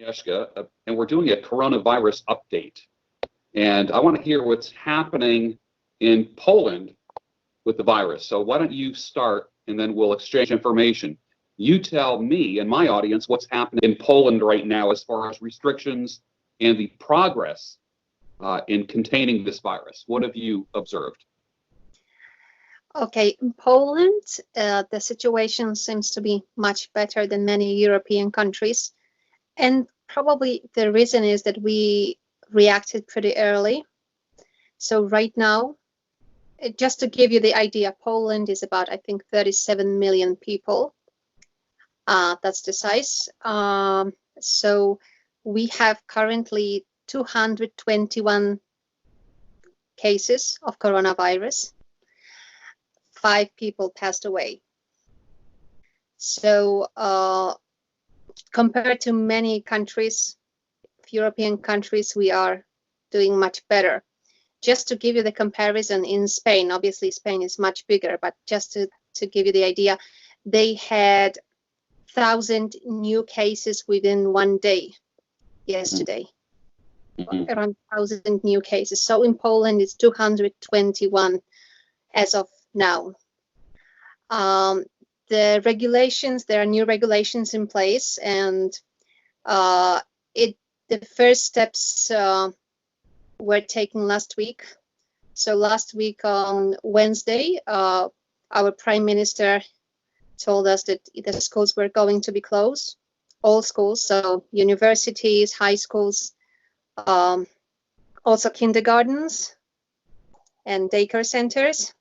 Agnieszka, and we're doing a coronavirus update. And I want to hear what's happening in Poland with the virus. So why don't you start, and then we'll exchange information. You tell me and my audience what's happening in Poland right now as far as restrictions and the progress in containing this virus. What have you observed? Okay, in Poland, the situation seems to be much better than many European countries. And probably the reason is that we reacted pretty early. So right now, just to give you the idea, Poland is about, I think, 37 million people. That's the size. So we have currently 221 cases of coronavirus. 5 people passed away. So compared to many countries, European countries, we are doing much better. Just to give you the comparison, in Spain, obviously Spain is much bigger, but just to give you the idea, they had 1,000 new cases within one day yesterday. Around 1,000 new cases. So in Poland, it's 221 as of now. The regulations, there are new regulations in place, and the first steps were taken last week. So last week on Wednesday, our Prime Minister told us that the schools were going to be closed, all schools, so universities, high schools, also kindergartens and daycare centers.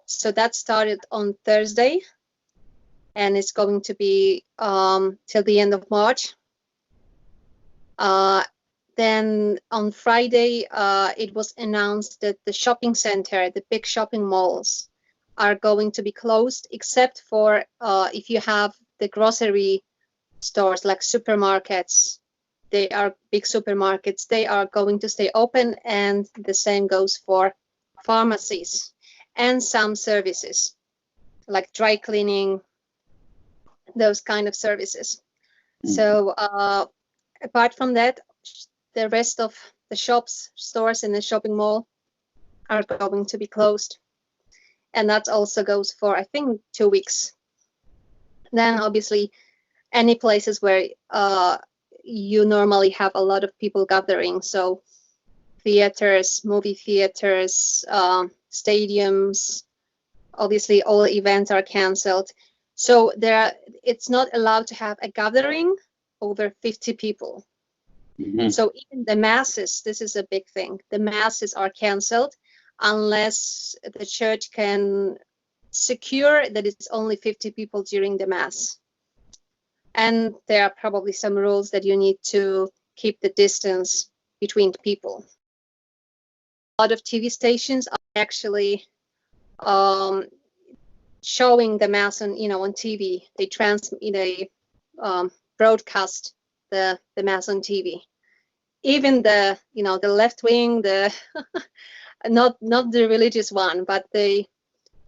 So that started on Thursday, and it's going to be till the end of March. Then on Friday, it was announced that the shopping center, the big shopping malls, are going to be closed, except for if you have the grocery stores like supermarkets. They are big supermarkets. They are going to stay open, and the same goes for pharmacies and some services like dry cleaning, those kind of services. So apart from that, the rest of the shops, stores in the shopping mall are going to be closed. And that also goes for, I think, 2 weeks. Then obviously any places where you normally have a lot of people gathering, so theaters, movie theaters, stadiums, obviously all events are cancelled. So it's not allowed to have a gathering over 50 people. So even the masses, this is a big thing. The masses are cancelled unless the church can secure that it's only 50 people during the mass. And there are probably some rules that you need to keep the distance between people. A lot of TV stations are actually showing the mass on, on TV. They broadcast the mass on TV. Even the left wing, the not the religious one, but they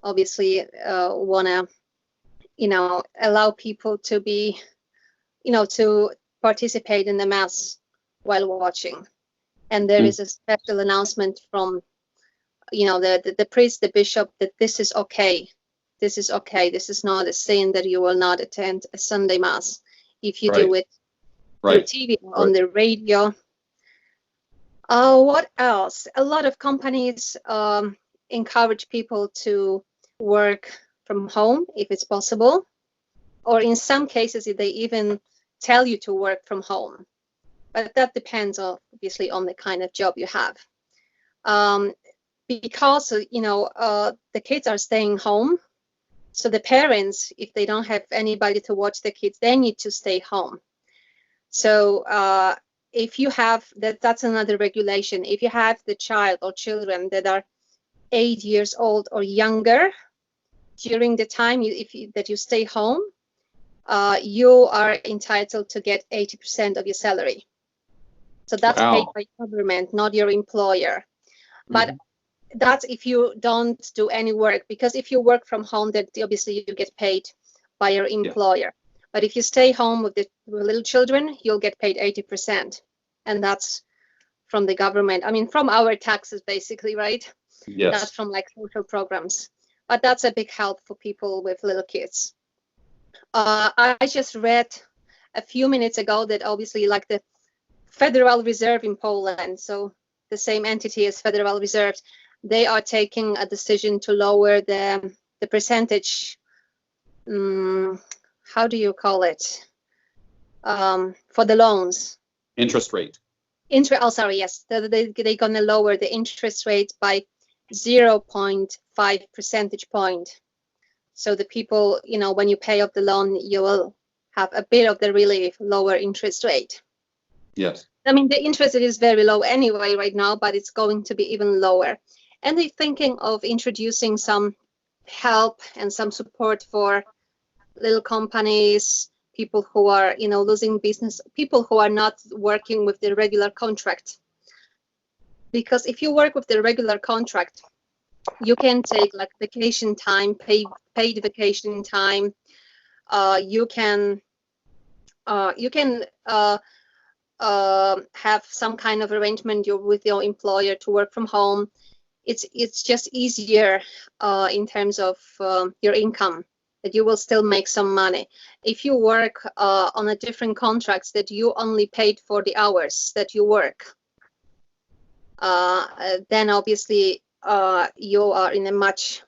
obviously want to allow people to be to participate in the mass while watching. And there is a special announcement from the priest, the bishop, that this is okay. This is okay. This is not a sin that you will not attend a Sunday mass if you do it on TV, on the radio. What else? A lot of companies encourage people to work from home if it's possible, or in some cases they even tell you to work from home. But that depends obviously on the kind of job you have. Because the kids are staying home, so the parents, if they don't have anybody to watch the kids, they need to stay home. So if you have that's another regulation. If you have the child or children that are 8 years old or younger, during the time that you stay home, you are entitled to get 80% of your salary. So that's paid by government, not your employer. But that's if you don't do any work, because if you work from home, then obviously you get paid by your employer. But if you stay home with the little children, you'll get paid 80%. And that's from the government. I mean, from our taxes, basically, right? Yes. Not from like social programs. But that's a big help for people with little kids. I just read a few minutes ago that obviously like the Federal Reserve in Poland, so the same entity as Federal Reserve, they are taking a decision to lower the percentage, how do you call it, for the loans. Interest rate. Yes, they're gonna lower the interest rate by 0.5 percentage point. So the people, you know, when you pay off the loan, you will have a bit of the relief, lower interest rate. Yes. I mean, the interest rate is very low anyway right now, but it's going to be even lower. And they're thinking of introducing some help and some support for little companies, people who are, you know, losing business, people who are not working with the regular contract. Because if you work with the regular contract, you can take like vacation time, paid vacation time. You can have some kind of arrangement with your employer to work from home. It's just easier in terms of your income, that you will still make some money. If you work on a different contracts that you only paid for the hours that you work, then obviously you are in a much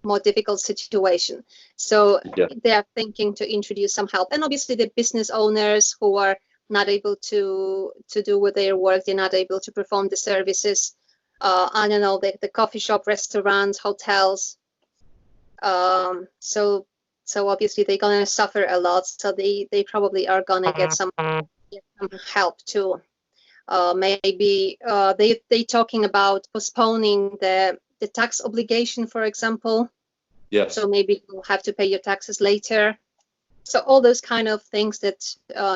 more difficult situation. So Yeah. they are thinking to introduce some help. And obviously the business owners who are not able to do with their work, they're not able to perform the services. I don't know, the coffee shop, restaurants, hotels. So obviously they're gonna suffer a lot. So they probably are gonna get some help too. Maybe they talking about postponing the tax obligation, for example. Yes. So maybe you'll have to pay your taxes later. So all those kind of things that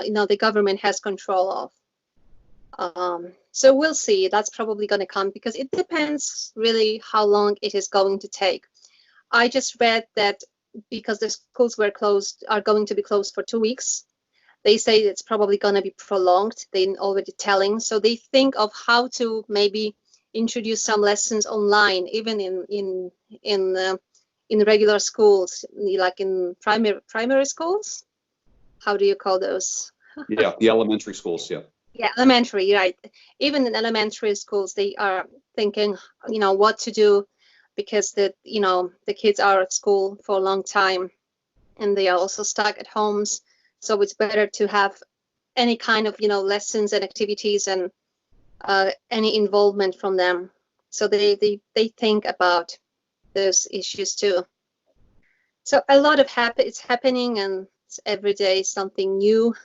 you know, the government has control of. So we'll see. That's probably going to come, because it depends really how long it is going to take. I just read that because the schools are going to be closed for 2 weeks. They say it's probably going to be prolonged. They're already telling. So they think of how to maybe introduce some lessons online, even in regular schools, like in primary schools. How do you call those? Yeah, the elementary schools. Yeah. Yeah, elementary, right. Even in elementary schools, they are thinking, you know, what to do, because the kids are at school for a long time and they are also stuck at homes. So it's better to have any kind of, you know, lessons and activities and any involvement from them. So they think about those issues too. So a lot of it's happening, and it's every day something new.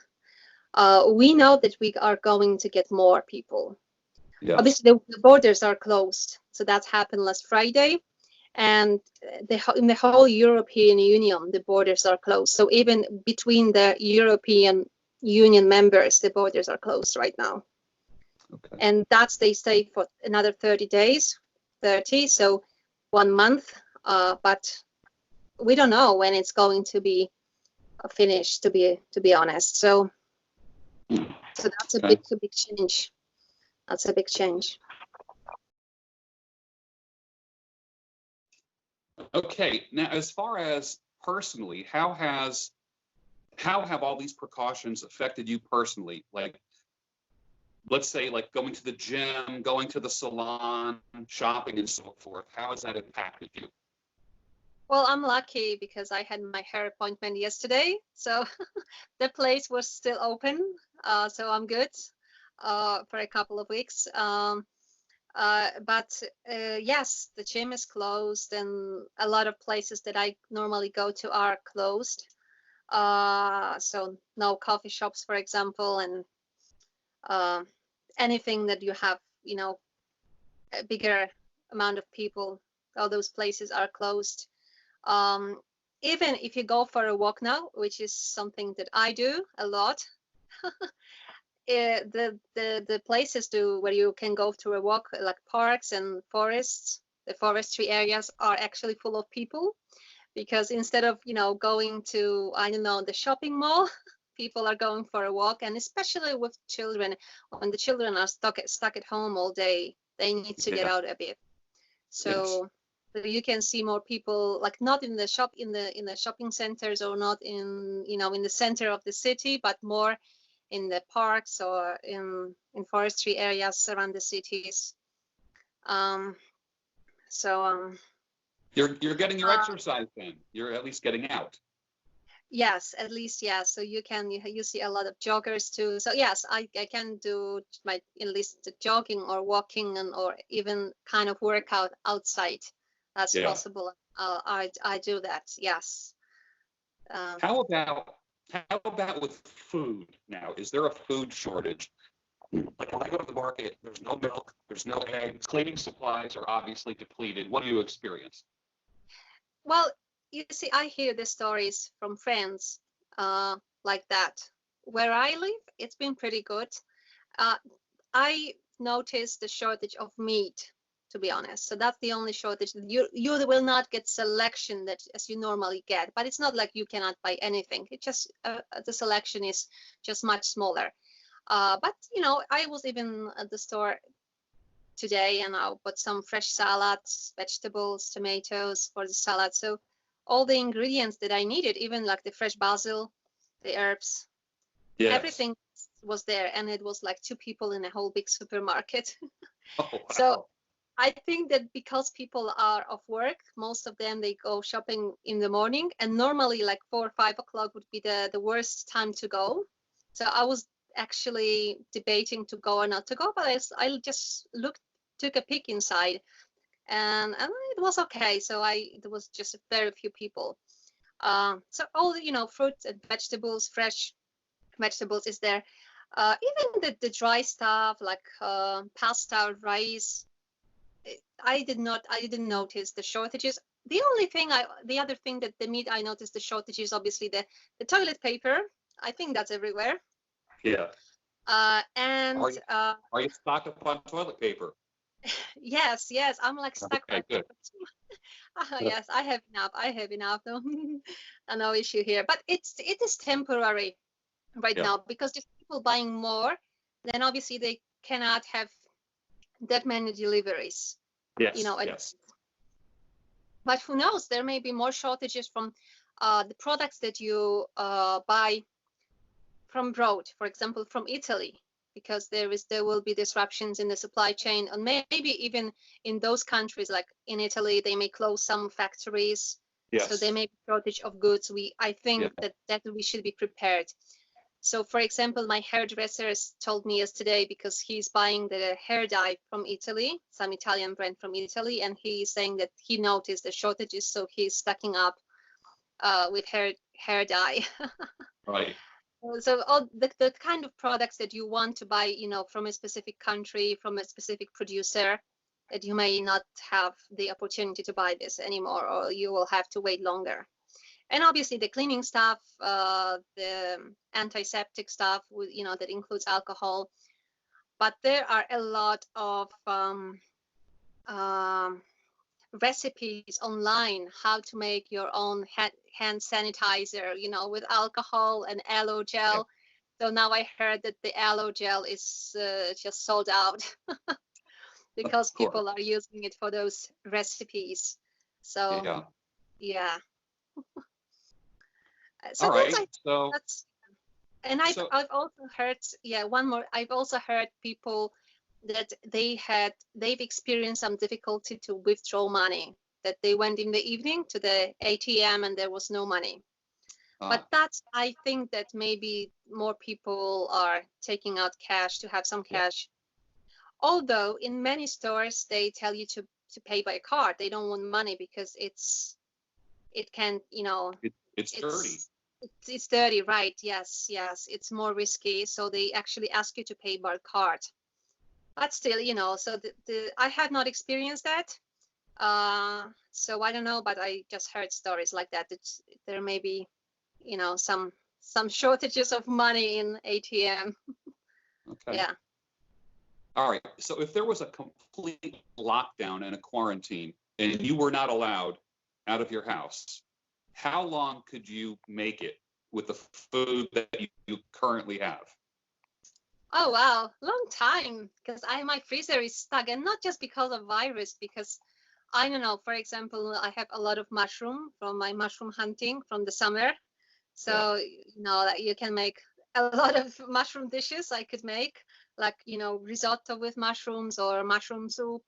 We know that we are going to get more people. Yes. Obviously, the borders are closed, so that happened last Friday, and in the whole European Union, the borders are closed. So even between the European Union members, the borders are closed right now. Okay. And that's, they stay for another 30 days, so 1 month. But we don't know when it's going to be finished, to be honest. So that's a big change. That's a big change. Okay. Now, as far as personally, how have all these precautions affected you personally? Like, let's say, like going to the gym, going to the salon, shopping, and so forth. How has that impacted you? Well, I'm lucky because I had my hair appointment yesterday, so the place was still open, so I'm good for a couple of weeks. But yes, the gym is closed, and a lot of places that I normally go to are closed. So no coffee shops, for example, and anything that you have, you know, a bigger amount of people, all those places are closed. Even if you go for a walk now, which is something that I do a lot, the places where you can go through a walk, like parks and forests, the forestry areas are actually full of people, because instead of, going to, I don't know, the shopping mall, people are going for a walk, and especially with children, when the children are stuck at home all day, they need to get out a bit. So you can see more people, like not in the shopping centers, or not in in the center of the city, but more in the parks or in forestry areas around the cities. You're getting your exercise then. You're at least getting out. Yes, at least, yes. So you see a lot of joggers too. So yes, I can do at least jogging or walking, or even kind of workout outside. That's possible. I do that. Yes. How about with food now? Is there a food shortage? Like when I go to the market, there's no milk, there's no eggs, cleaning supplies are obviously depleted. What do you experience? Well, you see, I hear the stories from friends like that. Where I live, it's been pretty good. I noticed the shortage of meat, to be honest. So that's the only shortage. You will not get selection that as you normally get, but it's not like you cannot buy anything. It just the selection is just much smaller. But I was even at the store today, and I bought some fresh salads, vegetables, tomatoes for the salad. So all the ingredients that I needed, even like the fresh basil, the herbs, everything was there, and it was like 2 people in a whole big supermarket. Oh, wow. So I think that because people are off work, most of them, they go shopping in the morning, and normally like 4 or 5 o'clock would be the worst time to go. So I was actually debating to go or not to go, but I just took a peek inside, and it was okay. So there was just very few people. So all the fruits and vegetables, fresh vegetables is there. Even the dry stuff like pasta, rice, I didn't notice the shortages. The other thing that the meat I noticed the shortages, obviously the toilet paper. I think that's everywhere. Yeah. And are you stocked up on toilet paper? Yes, I'm like stuck. Okay, good. Yes, I have enough. No issue here. But it is temporary right now, because just people buying more, then obviously they cannot have that many deliveries. Yes. But who knows? There may be more shortages from the products that you buy from abroad, for example, from Italy, because there will be disruptions in the supply chain, and maybe even in those countries, like in Italy, they may close some factories. Yes. So there may be shortage of goods. I think that we should be prepared. So, for example, my hairdresser told me yesterday, because he's buying the hair dye from Italy, some Italian brand from Italy, and he's saying that he noticed the shortages, so he's stocking up with hair dye. Right. So all the kind of products that you want to buy, from a specific country, from a specific producer, that you may not have the opportunity to buy this anymore, or you will have to wait longer. And obviously the cleaning stuff, the antiseptic stuff, that includes alcohol. But there are a lot of recipes online how to make your own hand sanitizer, with alcohol and aloe gel. So now I heard that the aloe gel is just sold out because people are using it for those recipes. So yeah. So all right. I've also heard, one more. I've also heard people that they've experienced some difficulty to withdraw money, that they went in the evening to the ATM and there was no money. But I think that maybe more people are taking out cash to have some cash. Although in many stores they tell you to pay by card. They don't want money because it's dirty. It's dirty, right? Yes. It's more risky, so they actually ask you to pay by card. But still, so I have not experienced that. So I don't know, but I just heard stories like that. There may be, some shortages of money in ATM. Okay. Yeah. All right. So if there was a complete lockdown and a quarantine, and you were not allowed out of your house, how long could you make it with the food that you currently have? Oh wow, long time, because my freezer is stuck, and not just because of virus, because I don't know, for example, I have a lot of mushroom from my mushroom hunting from the summer. So, that you can make a lot of mushroom dishes I could make, like, risotto with mushrooms or mushroom soup.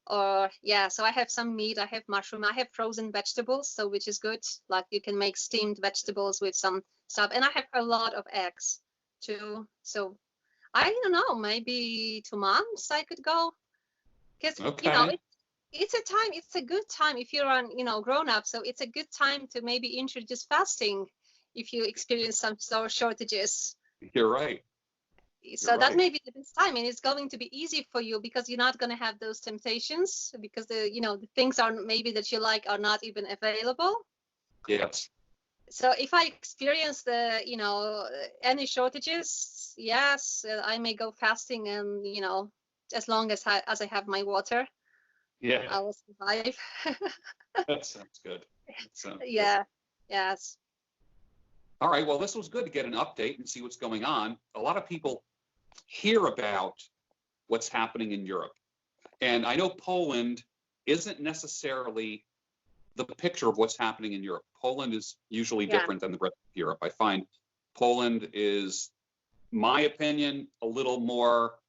Or yeah, so I have some meat, I have mushroom, I have frozen vegetables, so which is good. Like you can make steamed vegetables with some stuff. And I have a lot of eggs too. So I don't know, maybe 2 months I could go. Because, Okay. it's a good time if you're grown up. So it's a good time to maybe introduce fasting if you experience some store shortages. You're right. So that may be the best time, and it's going to be easy for you because you're not going to have those temptations because the things are maybe that you like are not even available. Yes. So if I experience any shortages, yes, I may go fasting, and as long as I have my water, Yeah. I will survive. That sounds good. Yeah. Yes. All right. Well, this was good to get an update and see what's going on. A lot of people hear about what's happening in Europe. And I know Poland isn't necessarily the picture of what's happening in Europe. Poland is usually different than the rest of Europe. I find Poland is, my opinion, a little more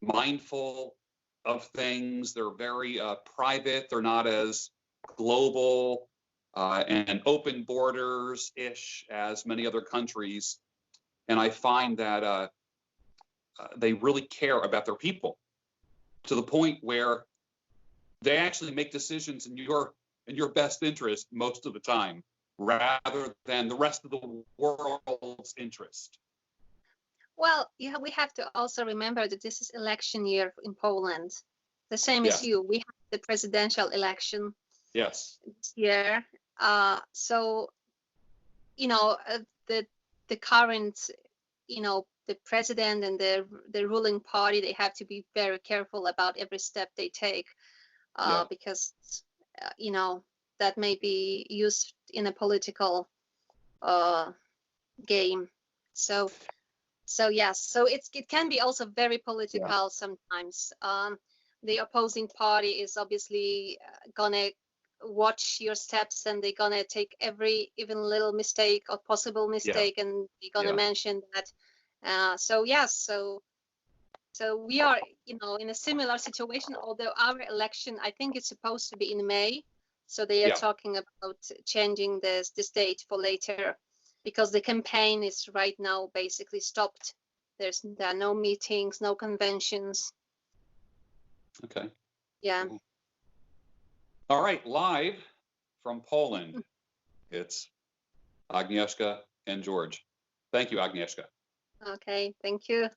mindful of things. They're very private. They're not as global and open borders-ish as many other countries. And I find that they really care about their people to the point where they actually make decisions in your best interest most of the time, rather than the rest of the world's interest. Well, we have to also remember that this is election year in Poland, the same as you. We have the presidential election this year. So, the current, the president and the ruling party, they have to be very careful about every step they take, because, that may be used in a political game. So yes, so it can be also very political sometimes. The opposing party is obviously gonna watch your steps, and they're gonna take every even little mistake or possible mistake, and they're gonna mention that. So yes, so we are in a similar situation. Although our election, I think it's supposed to be in May, so they are talking about changing this date for later, because the campaign is right now basically stopped. There are no meetings, no conventions. Okay. Yeah. Cool. All right, live from Poland, it's Agnieszka and George. Thank you, Agnieszka. Okay, thank you.